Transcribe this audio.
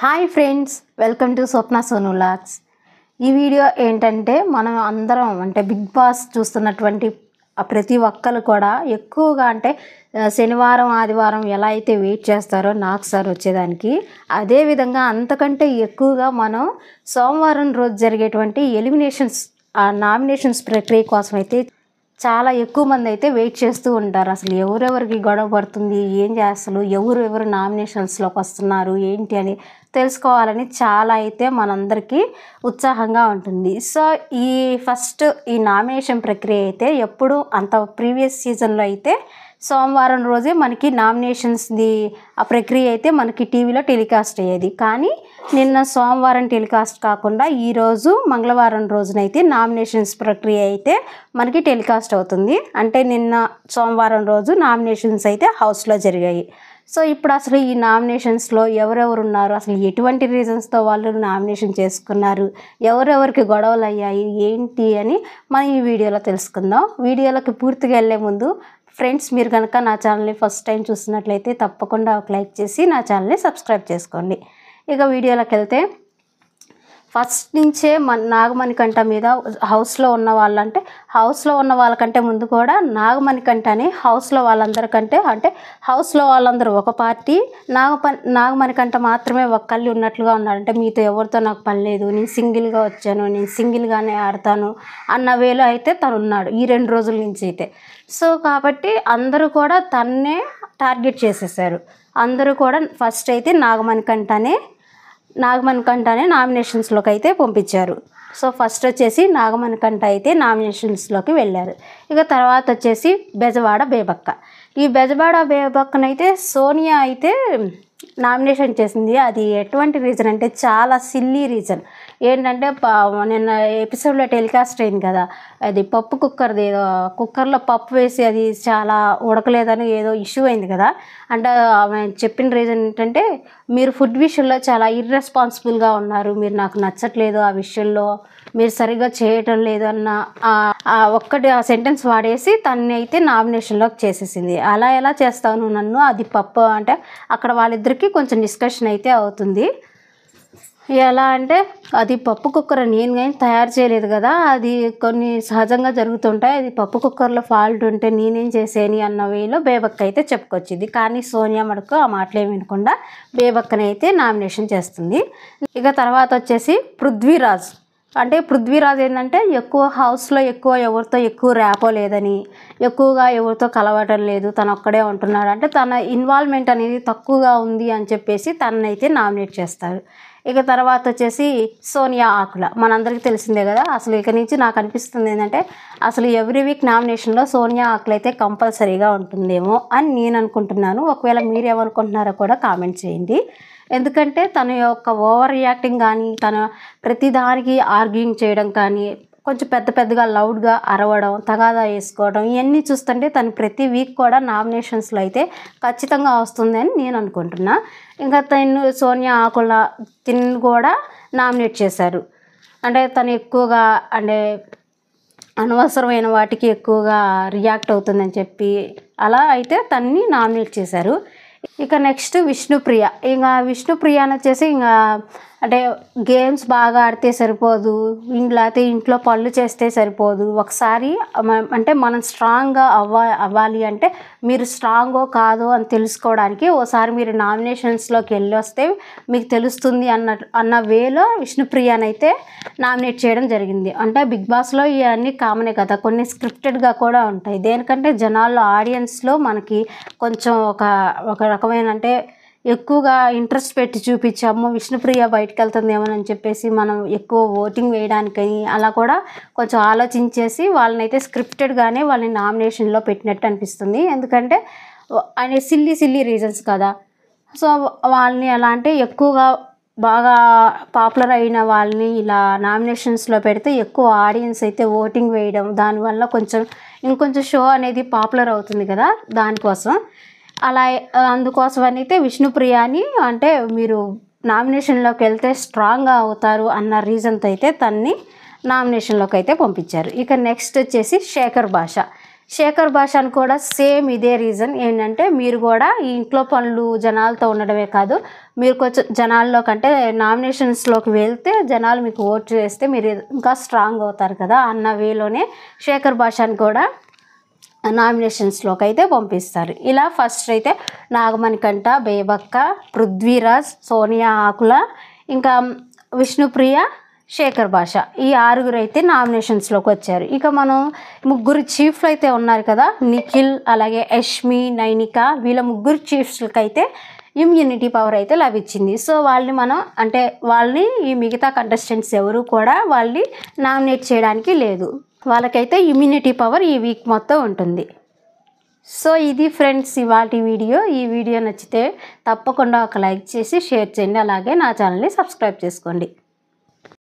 Hi friends, welcome to Swapna Sonu vlogs. ఈ video ఏంటంటే మనం అందరం అంటే బిగ్ బాస్ చూస్తున్నటువంటి ప్రతి ఒక్కరు కూడా ఎక్కువగా అంటే శనివారం ఆదివారం ఎలా అయితే వెయిట్ చేస్తారో నాకు సార్ వచ్చేదానికి, అదేవిధంగా అంతకంటే ఎక్కువగా మనం సోమవారం రోజు జరిగేటువంటి నామినేషన్స్ ప్రక్రియ కోసం అయితే చాలా ఎక్కువ మంది అయితే వెయిట్ చేస్తూ ఉంటారు. అసలు ఎవరెవరికి గొడవ పడుతుంది, ఏం చేస్తారు, ఎవరు నామినేషన్స్లోకి వస్తున్నారు ఏంటి అని తెలుసుకోవాలని చాలా అయితే మనందరికీ ఉత్సాహంగా ఉంటుంది. సో ఈ నామినేషన్ ప్రక్రియ అయితే ఎప్పుడు అంత ప్రీవియస్ సీజన్లో అయితే సోమవారం రోజే మనకి నామినేషన్స్ది ఆ ప్రక్రియ అయితే మనకి టీవీలో టెలికాస్ట్ అయ్యేది. కానీ నిన్న సోమవారం టెలికాస్ట్ కాకుండా ఈరోజు మంగళవారం రోజునైతే నామినేషన్స్ ప్రక్రియ అయితే మనకి టెలికాస్ట్ అవుతుంది. అంటే నిన్న సోమవారం రోజు నామినేషన్స్ అయితే హౌస్లో జరిగాయి. సో ఇప్పుడు అసలు ఈ నామినేషన్స్లో ఎవరెవరు ఉన్నారు, అసలు ఎటువంటి రీజన్స్తో వాళ్ళు నామినేషన్ చేసుకున్నారు, ఎవరెవరికి గొడవలు అయ్యాయి ఏంటి అని మనం ఈ వీడియోలో తెలుసుకుందాం. వీడియోలోకి పూర్తిగా వెళ్ళే ముందు ఫ్రెండ్స్, మీరు కనుక నా ఛానల్ని ఫస్ట్ టైం చూస్తున్నట్లయితే తప్పకుండా ఒక లైక్ చేసి నా ఛానల్ని సబ్స్క్రైబ్ చేసుకోండి. ఇక వీడియోలోకి వెళ్తే ఫస్ట్ నుంచే నాగమణికంఠ మీద హౌస్లో ఉన్న వాళ్ళకంటే ముందు కూడా నాగమణికంఠని హౌస్లో వాళ్ళందరికంటే అంటే హౌస్లో వాళ్ళందరూ ఒక పార్టీ, నాగమణికంఠ మాత్రమే ఒక్కళ్ళు ఉన్నట్లుగా ఉన్నారు. అంటే మీతో ఎవరితో నాకు పని లేదు, నేను సింగిల్గా వచ్చాను, నేను సింగిల్గానే ఆడతాను అన్న వేలో అయితే తను ఉన్నాడు ఈ 2 రోజుల నుంచి అయితే. సో కాబట్టి అందరూ కూడా తన్నే టార్గెట్ చేసేసారు. అందరూ కూడా ఫస్ట్ అయితే నాగమణికంఠనే నామినేషన్స్లోకి అయితే పంపించారు. సో ఫస్ట్ వచ్చేసి నాగమణికంఠ అయితే నామినేషన్స్లోకి వెళ్ళారు. ఇక తర్వాత వచ్చేసి బెజవాడ బేబక్క. ఈ బెజవాడ బేబక్కనైతే సోనియా అయితే నామినేషన్ చేసింది. అది ఎటువంటి రీజన్ అంటే చాలా సిల్లీ రీజన్. ఏంటంటే నిన్న ఎపిసోడ్లో టెలికాస్ట్ అయింది కదా, అది పప్పు కుక్కర్ది, ఏదో కుక్కర్లో పప్పు వేసి అది చాలా ఉడకలేదని ఏదో ఇష్యూ అయింది కదా. అంటే ఆమె చెప్పిన రీజన్ ఏంటంటే, మీరు ఫుడ్ విషయంలో చాలా ఇర్రెస్పాన్సిబుల్గా ఉన్నారు, మీరు నాకు నచ్చట్లేదు, ఆ విషయంలో మీరు సరిగ్గా చేయటం లేదు అన్న ఒక్కటి ఆ సెంటెన్స్ వాడేసి తన్ని అయితే నామినేషన్లోకి చేసేసింది. అలా ఎలా చేస్తావు నన్ను, అది పప్పు అంటే అక్కడ వాళ్ళిద్దరికీ కొంచెం డిస్కషన్ అయితే అవుతుంది. ఎలా అంటే అది పప్పు కుక్కర్ నేను కానీ తయారు చేయలేదు కదా, అది కొన్ని సహజంగా జరుగుతుంటాయి, అది పప్పు కుక్కర్లో ఫాల్ట్ ఉంటే నేనేం చేసేని అన్న వేలో బేబక్క అయితే చెప్పుకొచ్చింది. కానీ సోనియా మటుకు ఆ మాటలేం వినకుండా బేబక్కని అయితే నామినేషన్ చేస్తుంది. ఇక తర్వాత వచ్చేసి పృథ్వీరాజ్. అంటే పృథ్వీరాజ్ ఏంటంటే హౌస్లో ఎవరితో ఎక్కువ ర్యాపో లేదని, ఎక్కువగా ఎవరితో కలవటం లేదు, తను ఒక్కడే ఉంటున్నాడు, అంటే తన ఇన్వాల్వ్మెంట్ అనేది తక్కువగా ఉంది అని చెప్పేసి తననైతే నామినేట్ చేస్తారు. ఇక తర్వాత వచ్చేసి సోనియా ఆకుల. మనందరికీ తెలిసిందే కదా. అసలు ఇక నుంచి నాకు అనిపిస్తుంది ఏంటంటే అసలు ఎవ్రీ వీక్ నామినేషన్లో సోనియా ఆకుల అయితే కంపల్సరీగా ఉంటుందేమో అని నేను అనుకుంటున్నాను. ఒకవేళ మీరు ఏమనుకుంటున్నారో కూడా కామెంట్ చేయండి. ఎందుకంటే తన యొక్క ఓవర్ రియాక్టింగ్ కానీ, తన ప్రతిదానికి ఆర్గ్యూయింగ్ చేయడం కానీ, కొంచెం పెద్దగా లౌడ్గా అరవడం, తగాదా వేసుకోవడం, ఇవన్నీ చూస్తుంటే తను ప్రతి వీక్ కూడా నామినేషన్స్లో అయితే ఖచ్చితంగా వస్తుంది అని నేను అనుకుంటున్నా. ఇంకా సోనియా ఆకుల తిని కూడా నామినేట్ చేశారు. అంటే తను ఎక్కువగా అంటే అనవసరమైన వాటికి ఎక్కువగా రియాక్ట్ అవుతుందని చెప్పి అలా అయితే తన్ని నామినేట్ చేశారు. ఇక నెక్స్ట్ విష్ణుప్రియ. ఇంకా విష్ణుప్రియని వచ్చేసి ఇంకా అంటే గేమ్స్ బాగా ఆడితే సరిపోదు, లేకపోతే ఇంట్లో పనులు చేస్తే సరిపోదు, ఒకసారి అంటే మనం స్ట్రాంగ్గా అవ్వాలి అంటే మీరు స్ట్రాంగో కాదో అని తెలుసుకోవడానికి ఓసారి మీరు నామినేషన్స్లోకి వెళ్ళి వస్తే మీకు తెలుస్తుంది అన్న వేలో విష్ణుప్రియని అయితే నామినేట్ చేయడం జరిగింది. అంటే బిగ్ బాస్లో ఇవన్నీ కామనే కదా, కొన్ని స్క్రిప్టెడ్గా కూడా ఉంటాయి. దేనికంటే జనాల్లో ఆడియన్స్లో మనకి కొంచెం ఒక రకమైన అంటే ఎక్కువగా ఇంట్రెస్ట్ పెట్టి చూపించాము విష్ణుప్రియ బయటకు వెళ్తుందేమోనని చెప్పేసి మనం ఎక్కువ ఓటింగ్ వేయడానికని అలా కూడా కొంచెం ఆలోచించేసి వాళ్ళనైతే స్క్రిప్టెడ్గానే వాళ్ళని నామినేషన్లో పెట్టినట్టు అనిపిస్తుంది. ఎందుకంటే ఆయన సిల్లీ రీజన్స్ కదా. సో వాళ్ళని ఎలా అంటే ఎక్కువగా బాగా పాపులర్ అయిన వాళ్ళని ఇలా నామినేషన్స్లో పెడితే ఎక్కువ ఆడియన్స్ అయితే ఓటింగ్ వేయడం, దానివల్ల ఇంకొంచెం షో అనేది పాపులర్ అవుతుంది కదా, దానికోసం అలా అందుకోసం అయితే విష్ణుప్రియని అంటే మీరు నామినేషన్లోకి వెళ్తే స్ట్రాంగ్గా అవుతారు అన్న రీజన్తో అయితే తన్ని నామినేషన్లోకి అయితే పంపించారు. ఇక నెక్స్ట్ వచ్చేసి శేఖర్ భాష. శేఖర్ భాషను కూడా సేమ్ ఇదే రీజన్ ఏంటంటే, మీరు కూడా ఈ ఇంట్లో పనులు జనాలతో ఉండడమే కాదు, మీరు కొంచెం జనాల్లో కంటే నామినేషన్స్లోకి వెళ్తే జనాలు మీకు ఓటు వేస్తే మీరు ఇంకా స్ట్రాంగ్ అవుతారు కదా అన్న వేలోనే శేఖర్ భాషను కూడా నామినేషన్స్లోకి అయితే పంపిస్తారు. ఇలా ఫస్ట్ అయితే నాగమణికంఠ, బేబక్క, పృథ్వీరాజ్, సోనియా ఆకుల, ఇంకా విష్ణుప్రియ, శేఖర్ భాష ఈ 6గురు అయితే నామినేషన్స్లోకి వచ్చారు. ఇక మనం 3 చీఫ్లు అయితే ఉన్నారు కదా, నిఖిల్, అలాగే యష్మి, నైనిక, వీళ్ళ 3 చీఫ్స్కి అయితే ఇమ్యూనిటీ పవర్ అయితే లభించింది. సో వాళ్ళని మనం అంటే వాళ్ళని ఈ మిగతా కంటెస్టెంట్స్ ఎవరు కూడా వాళ్ళని నామినేట్ చేయడానికి లేదు. వాళ్ళకైతే ఇమ్యూనిటీ పవర్ ఈ వీక్ మొత్తం ఉంటుంది. సో ఇది ఫ్రెండ్స్ ఇవాల్టి వీడియో. ఈ వీడియో నచ్చితే తప్పకుండా ఒక లైక్ చేసి షేర్ చేయండి. అలాగే నా ఛానల్ని సబ్స్క్రైబ్ చేసుకోండి.